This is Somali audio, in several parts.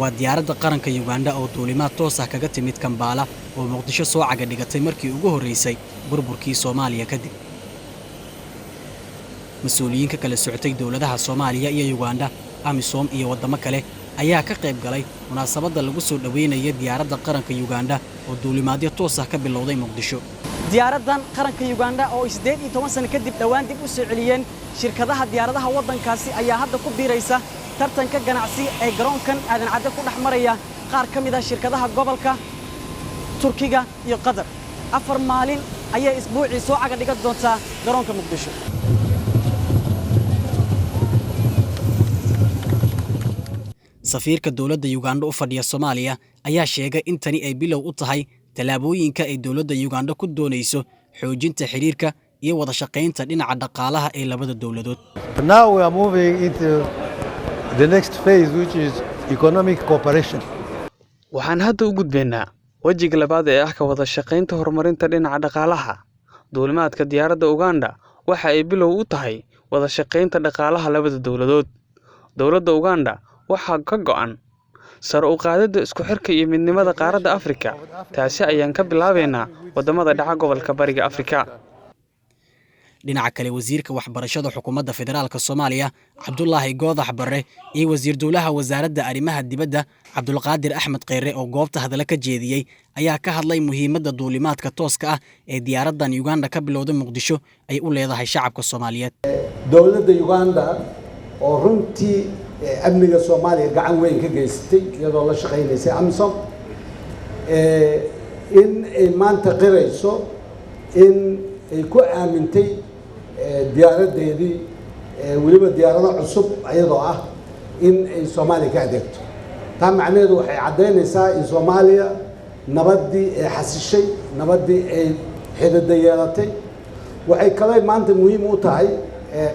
waa diyaaradda qaranka Uganda oo duulimaad toos ah kaga timid Kampala oo Muqdisho soo caga dhigatay markii ugu horeysay burburkii Soomaaliya kadib. Mas'uuliyiinka kala socotay dawladaha Soomaaliya iyo Uganda, AMISOM iyo wadamo kale ayaa ka qayb galay munaasabadda lagu soo dhaweynayay diyaaradda qaranka Uganda oo duulimaadyo toos ah ka bilowday Muqdisho. Diyaaraddan qaranka Uganda oo 18 sano kadib dhawaan dib u soo celiyeen shirkadaha diyaaradaha waddankaasi ayaa hadda ku biiraysa tartanka ganacsi ee garoonkan aadan cadde ku dhex maraya qaar ka mid ah shirkadaha gobolka Turkiga iyo Qatar. 4 maalin ayay isbuucii soo caga dhigan doontaa garoonka Muqdisho. safiirka dawladda Uganda u fadhiya Soomaaliya ayaa sheegay in tani ay bilow u tahay talaabooyinka ay dawladda Uganda ku doonayso xoojinta xiriirka iyo wada shaqaynta dhinaca dhaqaalaha ee labada dawladood. Now we are moving into the next phase, which is economic cooperation. Waxaan hadda u gudbeynaa wajiga labaad ee ah ka wada shaqaynta horumarinta dhinaca dhaqaalaha. Duulimaadka diyaaradda Uganda waxa ay bilow u tahay wada shaqaynta dhaqaalaha labada dawladood. Dawladda Uganda waxaa ka go'an sar u qaadida isku xirka iyo midnimada qaaradda Afrika. Taasi ayaan ka bilaabeynaa wadamada dhaca gobolka Bariga Afrika. dhinaca kale wasiirka waxbarashada xukuumadda federaalka Soomaaliya Cabdullaahi Goodax Barre iyo wasiir dawlaha wasaaradda arrimaha dibadda Cabdulqaadir Axmed Kheyre oo goobta hadal ka jeediyay ayaa ka hadlay muhiimadda duulimaadka tooska ah ee diyaaraddan Uganda ka bilowday Muqdisho ay u leedahay shacabka Soomaaliyeed. dawladda Uganda oo runtii amniga Soomaaliya gacan weyn ka geystay iyadoo la shaqeynaysa AMISOM in ay maanta qirayso in ay ku aamintay diyaaradeedii waliba diyaarado cusub ayadoo ah in ay Soomaaliya ka adeegto. taa macnaheedu waxay cadeynaysaa in Soomaaliya nabadii ay xasishay, nabadii ay xidhiidh yeelatay. waxay kale maanta muhiim u tahay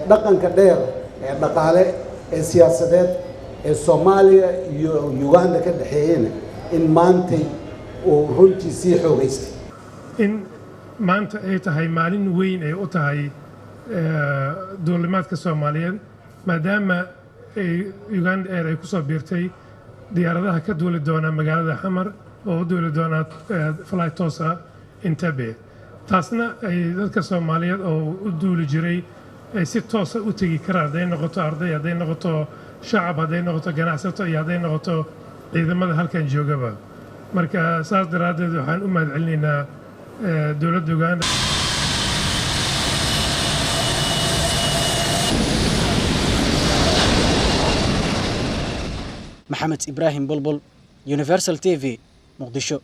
dhaqanka dheer ee dhaqaale ee siyaasadeed ee Soomaaliya iyo Uganda ka dhaxeeyeen in maanta uu runtii sii xoogaystay. in maanta ay tahay maalin weyn ay u tahay duulimaadka Soomaaliyeed maadaama Uganda Air ay ku soo biirtay diyaaradaha ka duuli doona magaalada Xamar oo u duuli doona flight toos ah Entebbe. taasna ay dadka Soomaaliyeed oo u duuli jiray ay si toos ah u tagi karaan haday noqoto arday, haday noqoto shacab, haday noqoto ganacsato iyo haday noqoto ciidamada halkan joogaba. marka saas daraadeed waxaan u mahadcelinaynaa dawladda Uganda. Maxamed Ibrahim Bulbul, Universal TV, Muqdisho.